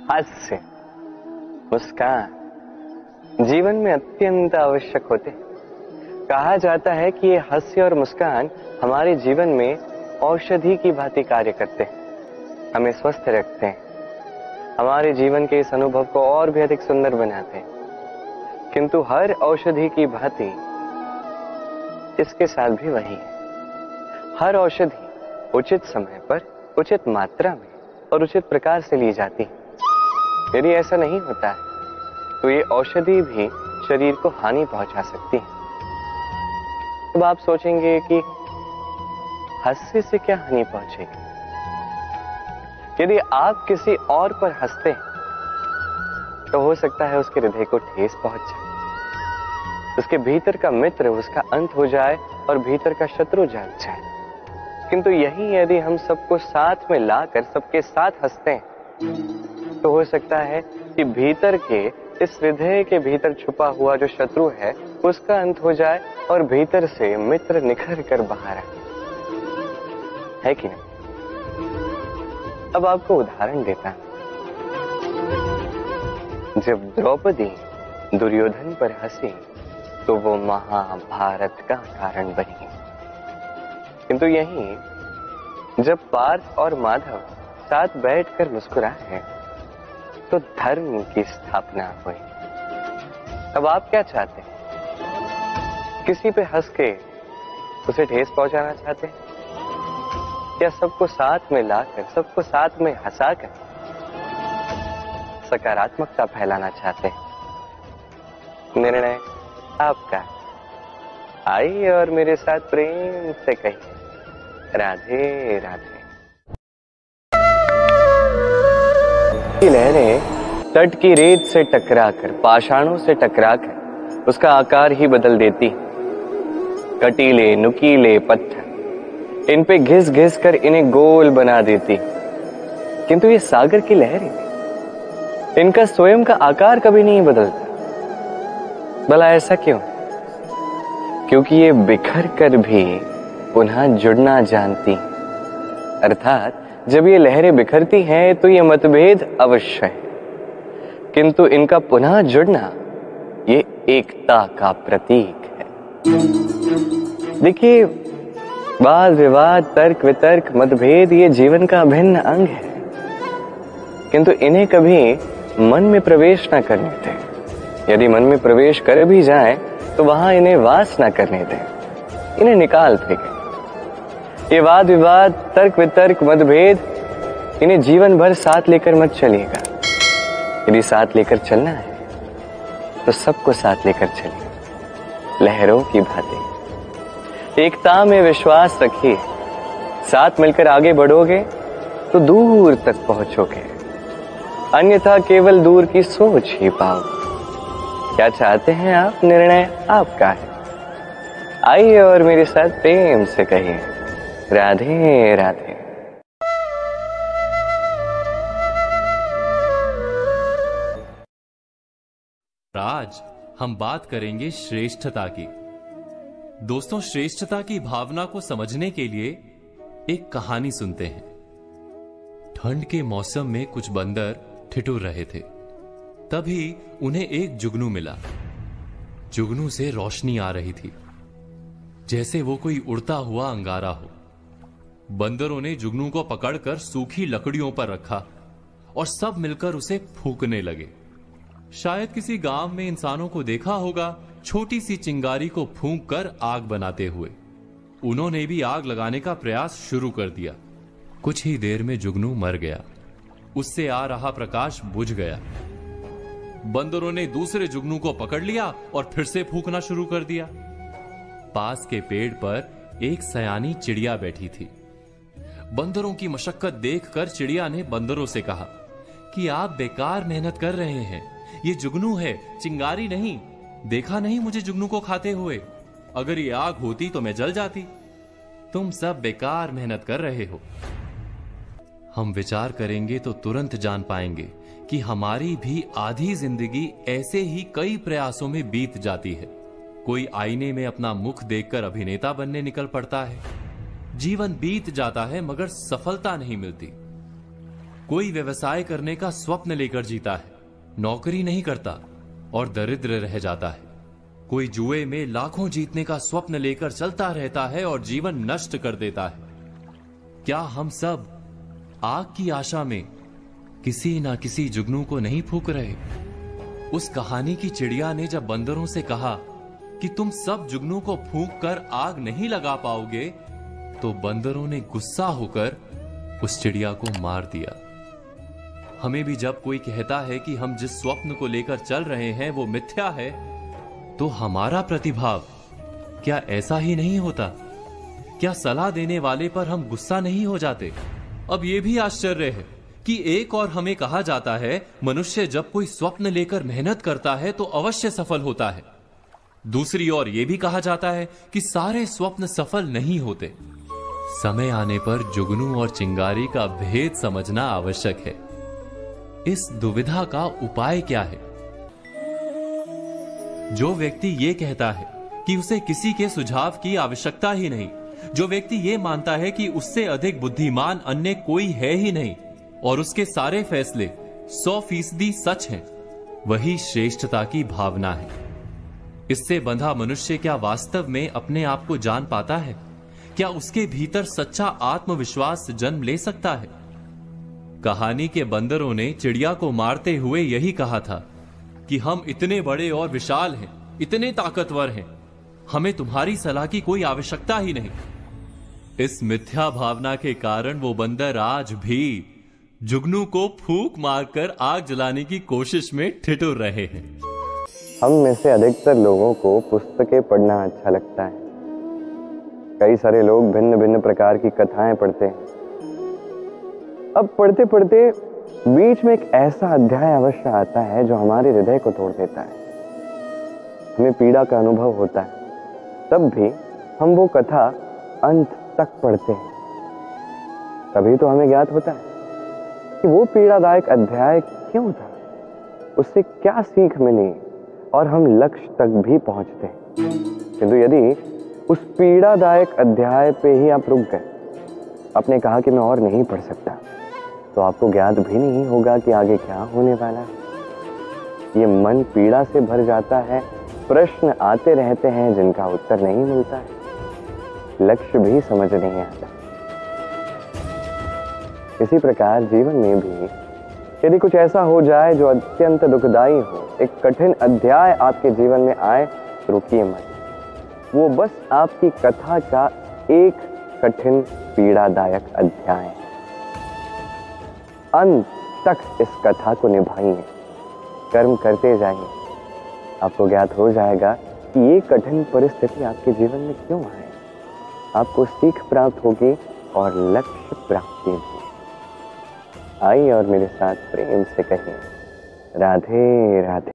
हास्य, मुस्कान जीवन में अत्यंत आवश्यक होते हैं। कहा जाता है कि ये हास्य और मुस्कान हमारे जीवन में औषधि की भांति कार्य करते हैं, हमें स्वस्थ रखते हैं, हमारे जीवन के इस अनुभव को और भी अधिक सुंदर बनाते हैं। किंतु हर औषधि की भांति इसके साथ भी वही है। हर औषधि उचित समय पर, उचित मात्रा में और उचित प्रकार से ली जाती है। यदि ऐसा नहीं होता है तो ये औषधि भी शरीर को हानि पहुंचा सकती है। अब आप सोचेंगे कि हास्य से क्या हानि पहुंचेगी? यदि आप किसी और पर हंसते हैं तो हो सकता है उसके हृदय को ठेस पहुंच जाए, उसके भीतर का मित्र उसका अंत हो जाए और भीतर का शत्रु जाग जाए। किंतु यही यदि हम सबको साथ में लाकर सबके साथ हंसते हैं तो हो सकता है कि भीतर के इस हृदय के भीतर छुपा हुआ जो शत्रु है उसका अंत हो जाए और भीतर से मित्र निखर कर बाहर आए, है कि नहीं? अब आपको उदाहरण देता हूं। जब द्रौपदी दुर्योधन पर हंसी तो वो महाभारत का कारण बनी। किंतु यहीं जब पार्थ और माधव साथ बैठकर मुस्कुराए तो धर्म की स्थापना हुई। अब आप क्या चाहते हैं? किसी पे हंस के उसे ठेस पहुंचाना चाहते हैं या सबको साथ में लाकर, सबको साथ में हंसाकर सकारात्मकता फैलाना चाहते हैं? निर्णय आपका। आइए और मेरे साथ प्रेम से कहिए, राधे राधे। लहरें तट की रेत से टकराकर, पाषाणों से टकराकर उसका आकार ही बदल देती। कटीले नुकीले पत्थर इन पे घिस घिस कर इन्हें गोल बना देती। किंतु ये सागर की लहरें, इनका स्वयं का आकार कभी नहीं बदलता। भला ऐसा क्यों? क्योंकि ये बिखर कर भी पुनः जुड़ना जानती। अर्थात जब ये लहरें बिखरती हैं तो ये मतभेद अवश्य है, किंतु इनका पुनः जुड़ना ये एकता का प्रतीक है। देखिए, वाद विवाद, तर्क वितर्क, मतभेद ये जीवन का अभिन्न अंग है, किंतु इन्हें कभी मन में प्रवेश न करने दें। यदि मन में प्रवेश कर भी जाए तो वहां इन्हें वास न करने दें, इन्हें निकाल फेंकें। ये वाद विवाद, तर्क वितर्क, मतभेद, इन्हें जीवन भर साथ लेकर मत चलिएगा। यदि साथ लेकर चलना है तो सबको साथ लेकर चलिए, लहरों की भांति। एकता में विश्वास रखिए, साथ मिलकर आगे बढ़ोगे तो दूर तक पहुंचोगे, अन्यथा केवल दूर की सोच ही पाओगे। क्या चाहते हैं आप? निर्णय आपका है। आइए और मेरे साथ प्रेम से कहिए, राधे राधे। आज हम बात करेंगे श्रेष्ठता की। दोस्तों, श्रेष्ठता की भावना को समझने के लिए एक कहानी सुनते हैं। ठंड के मौसम में कुछ बंदर ठिठुर रहे थे। तभी उन्हें एक जुगनू मिला। जुगनू से रोशनी आ रही थी, जैसे वो कोई उड़ता हुआ अंगारा हो। बंदरों ने जुगनू को पकड़कर सूखी लकड़ियों पर रखा और सब मिलकर उसे फूंकने लगे। शायद किसी गांव में इंसानों को देखा होगा छोटी सी चिंगारी को फूंक कर आग बनाते हुए। उन्होंने भी आग लगाने का प्रयास शुरू कर दिया। कुछ ही देर में जुगनू मर गया। उससे आ रहा प्रकाश बुझ गया। बंदरों ने दूसरे जुगनू को पकड़ लिया और फिर से फूंकना शुरू कर दिया। पास के पेड़ पर एक सयानी चिड़िया बैठी थी। बंदरों की मशक्कत देखकर चिड़िया ने बंदरों से कहा कि आप बेकार मेहनत कर रहे हैं, ये जुगनू है, चिंगारी नहीं। देखा नहीं मुझे जुगनू को खाते हुए? अगर ये आग होती तो मैं जल जाती। तुम सब बेकार मेहनत कर रहे हो। हम विचार करेंगे तो तुरंत जान पाएंगे कि हमारी भी आधी जिंदगी ऐसे ही कई प्रयासों में बीत जाती है। कोई आईने में अपना मुख देखकर अभिनेता बनने निकल पड़ता है। जीवन बीत जाता है मगर सफलता नहीं मिलती। कोई व्यवसाय करने का स्वप्न लेकर जीता है, नौकरी नहीं करता और दरिद्र रह जाता है। कोई जुए में लाखों जीतने का स्वप्न लेकर चलता रहता है और जीवन नष्ट कर देता है। क्या हम सब आग की आशा में किसी ना किसी जुगनू को नहीं फूंक रहे? उस कहानी की चिड़िया ने जब बंदरों से कहा कि तुम सब जुगनू को फूंक कर आग नहीं लगा पाओगे, तो बंदरों ने गुस्सा होकर उस चिड़िया को मार दिया। हमें भी जब कोई कहता है कि हम जिस स्वप्न को लेकर चल रहे हैं वो मिथ्या है, तो हमारा प्रतिभाव क्या ऐसा ही नहीं होता? क्या सलाह देने वाले पर हम गुस्सा नहीं हो जाते? अब यह भी आश्चर्य है कि एक और हमें कहा जाता है मनुष्य जब कोई स्वप्न लेकर मेहनत करता है तो अवश्य सफल होता है। दूसरी ओर यह भी कहा जाता है कि सारे स्वप्न सफल नहीं होते। समय आने पर जुगनू और चिंगारी का भेद समझना आवश्यक है। इस दुविधा का उपाय क्या है? जो व्यक्ति ये कहता है कि उसे किसी के सुझाव की आवश्यकता ही नहीं, जो व्यक्ति ये मानता है कि उससे अधिक बुद्धिमान अन्य कोई है ही नहीं और उसके सारे फैसले 100% सच हैं, वही श्रेष्ठता की भावना है। इससे बंधा मनुष्य क्या वास्तव में अपने आप को जान पाता है? क्या उसके भीतर सच्चा आत्मविश्वास जन्म ले सकता है? कहानी के बंदरों ने चिड़िया को मारते हुए यही कहा था कि हम इतने बड़े और विशाल हैं, इतने ताकतवर हैं, हमें तुम्हारी सलाह की कोई आवश्यकता ही नहीं। इस मिथ्या भावना के कारण वो बंदर आज भी जुगनू को फूंक मारकर आग जलाने की कोशिश में ठिठुर रहे हैं। हम में से अधिकतर लोगों को पुस्तकें पढ़ना अच्छा लगता है। कई सारे लोग भिन्न भिन्न प्रकार की कथाएं पढ़ते हैं। अब पढ़ते पढ़ते बीच में एक ऐसा अध्याय अवश्य आता है जो हमारे हृदय को तोड़ देता है। हमें पीड़ा का अनुभव होता है, तब भी हम वो कथा अंत तक पढ़ते हैं। तभी तो हमें ज्ञात होता है कि वो पीड़ादायक अध्याय क्यों था, उससे क्या सीख मिली और हम लक्ष्य तक भी पहुंचते हैं। किंतु यदि उस पीड़ादायक अध्याय पे ही आप रुक गए, आपने कहा कि मैं और नहीं पढ़ सकता, तो आपको ज्ञात भी नहीं होगा कि आगे क्या होने वाला है। ये मन पीड़ा से भर जाता है, प्रश्न आते रहते हैं जिनका उत्तर नहीं मिलता है, लक्ष्य भी समझ नहीं आता। इसी प्रकार जीवन में भी यदि कुछ ऐसा हो जाए जो अत्यंत दुखदाई हो, एक कठिन अध्याय आपके जीवन में आए, तो रुकिए मत। वो बस आपकी कथा का एक कठिन पीड़ादायक अध्याय है। अंत तक इस कथा को निभाइए, कर्म करते जाइए। आपको ज्ञात हो जाएगा कि ये कठिन परिस्थिति आपके जीवन में क्यों आए। आपको सीख प्राप्त होगी और लक्ष्य प्राप्ति भी। आइए और मेरे साथ प्रेम से कहिए, राधे राधे।